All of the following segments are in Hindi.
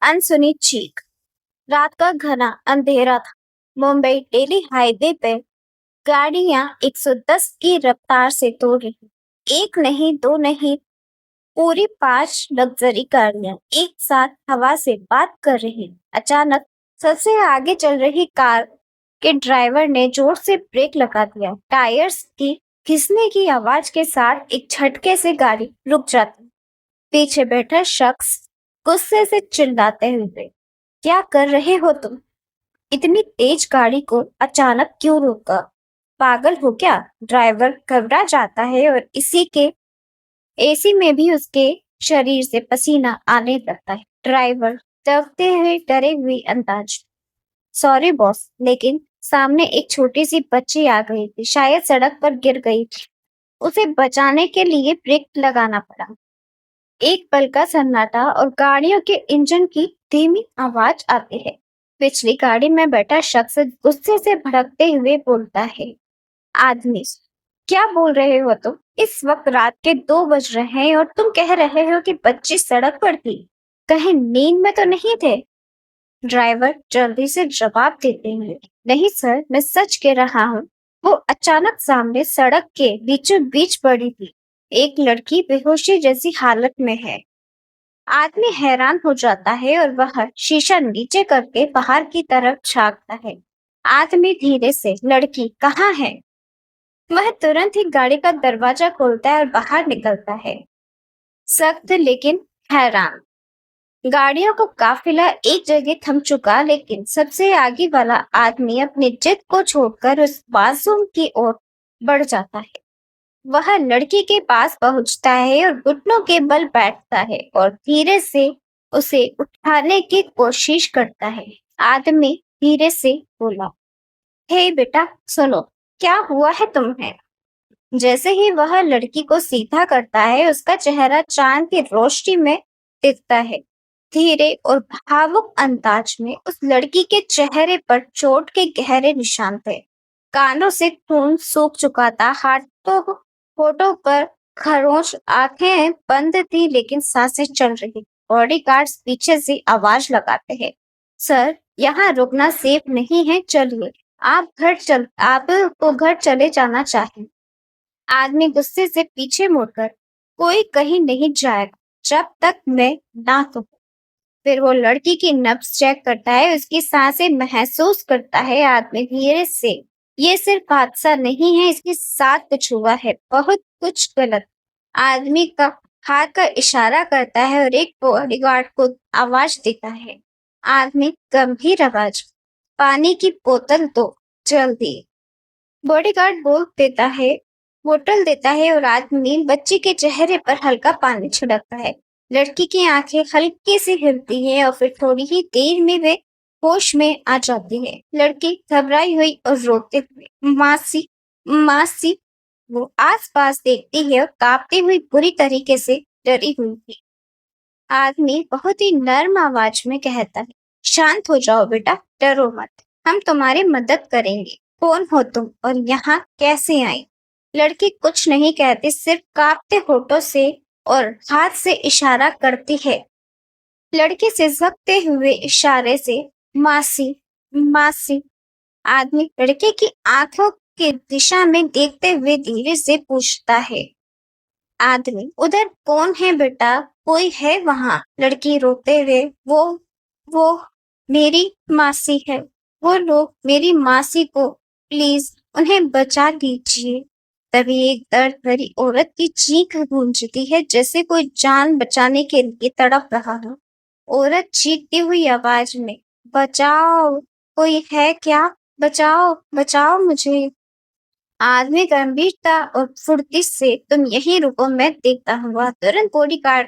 अनसुनी चीख। रात का घना अंधेरा था। मुंबई दिल्ली हाईवे पे गाड़ियां 110 की रफ्तार से दौड़ रही। एक नहीं, दो नहीं, पूरी 5 लग्जरी गाड़ियां एक साथ हवा से बात कर रही। अचानक सबसे आगे चल रही कार के ड्राइवर ने जोर से ब्रेक लगा दिया। टायर्स की घिसने की आवाज के साथ एक झटके से गाड़ी रुक जाती। पीछे बैठा शख्स गुस्से से चिल्लाते हुए, क्या कर रहे हो तुम? इतनी तेज गाड़ी को अचानक क्यों रोका? पागल हो क्या? ड्राइवर घबरा जाता है और इसी के एसी में भी उसके शरीर से पसीना आने लगता है। ड्राइवर दबते हुए डरे हुए अंदाज, सॉरी बॉस, लेकिन सामने एक छोटी सी बच्ची आ गई थी, शायद सड़क पर गिर गई थी। उसे बचाने के लिए ब्रेक लगाना पड़ा। एक पल का सन्नाटा और गाड़ियों के इंजन की धीमी आवाज आती है। पिछली गाड़ी में बैठा शख्स गुस्से से भड़कते हुए बोलता है, आदमी, क्या बोल रहे हो तुम? इस वक्त रात के 2 बज रहे हैं और तुम कह रहे हो कि बच्ची सड़क पर थी। कहीं नींद में तो नहीं थे? ड्राइवर जल्दी से जवाब देते हैं, नहीं सर, मैं सच कह रहा हूँ। वो अचानक सामने सड़क के बीचों बीच पड़ी थी। एक लड़की बेहोशी जैसी हालत में है। आदमी हैरान हो जाता है और वह शीशा नीचे करके बाहर की तरफ झांकता है। आदमी धीरे से, लड़की कहाँ है? वह तुरंत ही गाड़ी का दरवाजा खोलता है और बाहर निकलता है, सख्त लेकिन हैरान। गाड़ियों का काफिला एक जगह थम चुका, लेकिन सबसे आगे वाला आदमी अपनी जिद को छोड़कर उस मासूम की ओर बढ़ जाता है। वह लड़की के पास पहुंचता है और घुटनों के बल बैठता है और धीरे से उसे उठाने की कोशिश करता है। आदमी धीरे से बोला, हे बेटा, सुनो, क्या हुआ है तुम्हें? जैसे ही वह लड़की को सीधा करता है, उसका चेहरा चांद की रोशनी में दिखता है। धीरे और भावुक अंदाज में उस लड़की के चेहरे पर चोट के गहरे निशान थे। कानों से खून सूख चुका था, हाथों होठों पर खरोंच, आंखें बंद थी लेकिन सांसें चल रही। बॉडीगार्ड्स पीछे से आवाज लगाते हैं, सर, यहाँ रुकना सेफ नहीं है, चलिए, आपको घर चले जाना चाहिए। आदमी गुस्से से पीछे मुड़कर, कोई कहीं नहीं जाएगा जब तक मैं ना कहूं। फिर वो लड़की की नब्ज चेक करता है, उसकी सांसें महसूस करता है। आदमी धीरे से, ये सिर्फ हादसा नहीं है, इसके साथ कुछ हुआ है, बहुत कुछ गलत। आदमी का हाथ का इशारा करता है और एक बॉडीगार्ड को आवाज देता है। आदमी गंभीर आवाज, पानी की बोतल दो, जल्दी। बॉडीगार्ड बोतल देता है और आदमी बच्ची के चेहरे पर हल्का पानी छिड़कता है। लड़की की आंखें हल्की सी हिलती है और फिर थोड़ी ही देर में वे होश में आ जाती है। लड़की घबराई हुई और रोते हुए, मासी, मासी। वो आसपास देखती है और कांपती हुई बुरी तरीके से डरी हुई थी। आदमी बहुत ही नर्म आवाज में कहता है, शांत हो जाओ बेटा, डरो मत, हम तुम्हारी मदद करेंगे। कौन हो तुम और यहाँ कैसे आई? लड़की कुछ नहीं कहती, सिर्फ कांपते होठों से और हाथ से इशारा करती है। लड़की सिसकते हुए इशारे से, मासी, मासी। आदमी लड़के की आंखों की दिशा में देखते हुए धीरे से पूछता है, आदमी, उधर कौन है बेटा? कोई है वहां? लड़की रोते हुए, वो मेरी मासी है। वो लोग मेरी मासी को, प्लीज उन्हें बचा लीजिए। तभी एक दर्द भरी औरत की चीख गूंजती है, जैसे कोई जान बचाने के लिए तड़प रहा हो। औरत चीखती हुई आवाज में, बचाओ, कोई है क्या? बचाओ, बचाओ मुझे। आदमी गंभीरता और फुर्ती से, तुम यहीं रुको, मैं देखता हूँ। वह तुरंत बॉडीगार्ड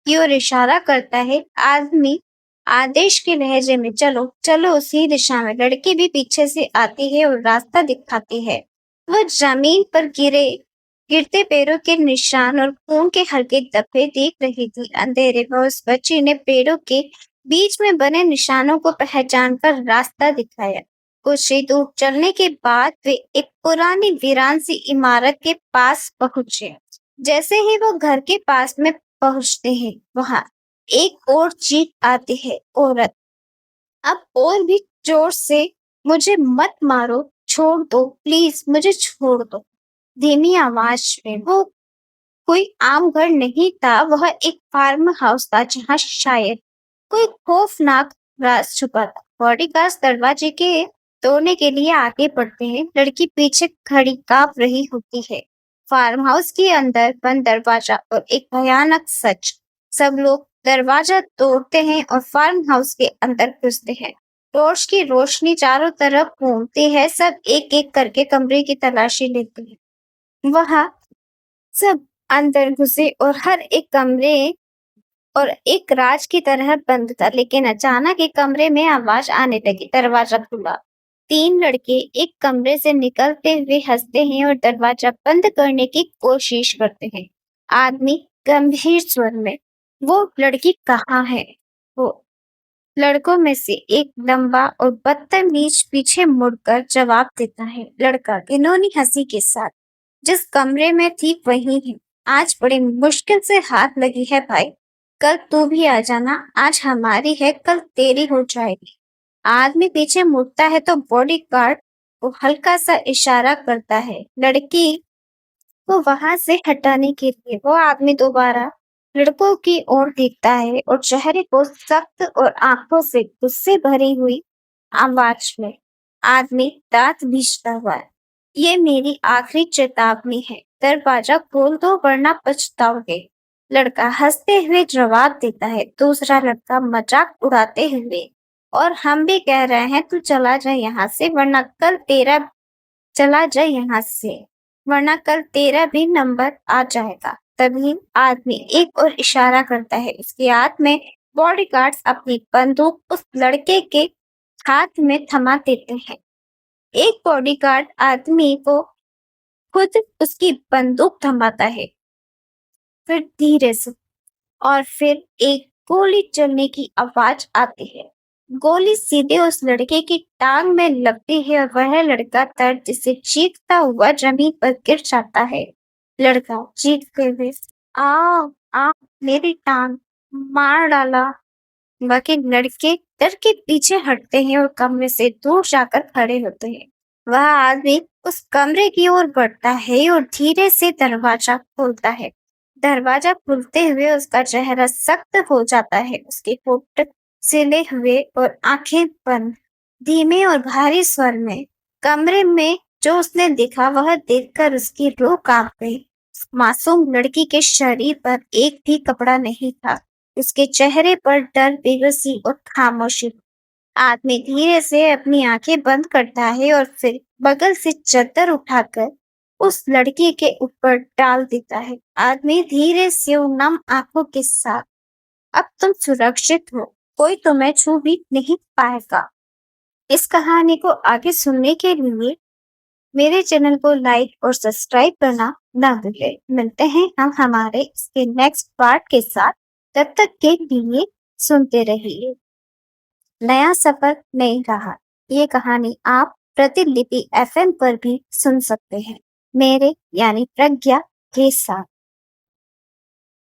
की ओर इशारा करता है। आदमी आदेश के लहजे में, चलो चलो उसी दिशा में। लड़की भी पीछे से आती है और रास्ता दिखाती है। वह जमीन पर गिरते पैरों के निशान और खून के हल्के धब्बे देख रही थी। अंधेरे में उस बच्ची ने पैरों के बीच में बने निशानों को पहचान कर रास्ता दिखाया। कुछ ही दूर चलने के बाद वे एक पुरानी वीरान सी इमारत के पास पहुंचे। जैसे ही वो घर के पास में पहुंचते हैं, वहां एक और चीख आती है औरत, अब और भी जोर से, मुझे मत मारो, छोड़ दो, प्लीज मुझे छोड़ दो। धीमी आवाज में। वो कोई आम घर नहीं था, वह एक फार्म हाउस था जहाँ शायद कोई खौफनाक राज छुपा था। बॉडीगार्ड्स दरवाजे के तोड़ने के लिए आगे बढ़ते हैं। लड़की पीछे खड़ी कांप रही होती है। फार्म हाउस के अंदर बंद दरवाजा और एक भयानक सच। सब लोग दरवाजा तोड़ते हैं और फार्म हाउस के अंदर घुसते हैं। टॉर्च की रोशनी चारों तरफ घूमती है। सब एक एक करके कमरे की तलाशी लेते हैं। वह सब अंदर घुसे और हर एक कमरे और एक राज की तरह बंद था। लेकिन अचानक एक कमरे में आवाज आने लगी। दरवाजा खुला। तीन लड़के एक कमरे से निकलते हुए हंसते हैं और दरवाजा बंद करने की कोशिश करते हैं। आदमी गंभीर स्वर में, वो लड़की कहाँ है? वो लड़कों में से एक लंबा और बदतमीज पीछे मुड़कर जवाब देता है। लड़का घिनौनी हंसी के साथ, जिस कमरे में थी वही है। आज बड़ी मुश्किल से हाथ लगी है भाई। कल तू भी आ जाना। आज हमारी है, कल तेरी हो जाएगी। आदमी पीछे मुड़ता है तो बॉडीगार्ड को हल्का सा इशारा करता है लड़की को वहां से हटाने के लिए। वो आदमी दोबारा लड़कों की ओर देखता है और चेहरे को सख्त और आंखों से गुस्से भरी हुई आवाज में आदमी दांत भींचता हुआ है, ये मेरी आखिरी चेतावनी है। दरवाजा खोल दो वरना पछताओगे। लड़का हंसते हुए जवाब देता है। दूसरा लड़का मजाक उड़ाते हुए, और हम भी कह रहे हैं तू चला जा यहाँ से वरना कल तेरा चला जा यहाँ से वरना कल तेरा भी नंबर आ जाएगा। तभी आदमी एक और इशारा करता है। उसके हाथ में बॉडीगार्ड्स अपनी बंदूक उस लड़के के हाथ में थमा देते हैं। एक बॉडीगार्ड आदमी को खुद उसकी बंदूक थमाता है। फिर धीरे से और फिर एक गोली चलने की आवाज आती है। गोली सीधे उस लड़के की टांग में लगती है और वह लड़का दर्द से चीखता हुआ जमीन पर गिर जाता है। लड़का चीखते हुए, आ आ मेरी टांग मार डाला। बाकी लड़के डर के पीछे हटते हैं और कमरे से दूर जाकर खड़े होते हैं। वह आदमी उस कमरे की ओर बढ़ता है और धीरे से दरवाजा खोलता है। दरवाजा खुलते हुए उसका चेहरा सख्त हो जाता है। उसके होंठ सिले हुए और आंखें बंद। धीमे और भारी स्वर में कमरे में जो उसने देखा वह देखकर उसकी रूह कांप गई। मासूम लड़की के शरीर पर एक भी कपड़ा नहीं था। उसके चेहरे पर डर, बेबसी और खामोशी। आदमी धीरे से अपनी आंखें बंद करता है और फिर बगल से चादर उठाकर उस लड़की के ऊपर डाल देता है। आदमी धीरे से उन नम आंखों के साथ, अब तुम सुरक्षित हो, कोई तुम्हें छू भी नहीं पाएगा। इस कहानी को आगे सुनने के लिए मेरे चैनल को लाइक और सब्सक्राइब करना ना भूलें। मिलते हैं हम हमारे इसके नेक्स्ट पार्ट के साथ। तब तक के लिए सुनते रहिए। नया सफर नहीं रहा। ये कहानी आप प्रतिलिपि एफएम पर भी सुन सकते हैं, मेरे यानी प्रज्ञा के साथ।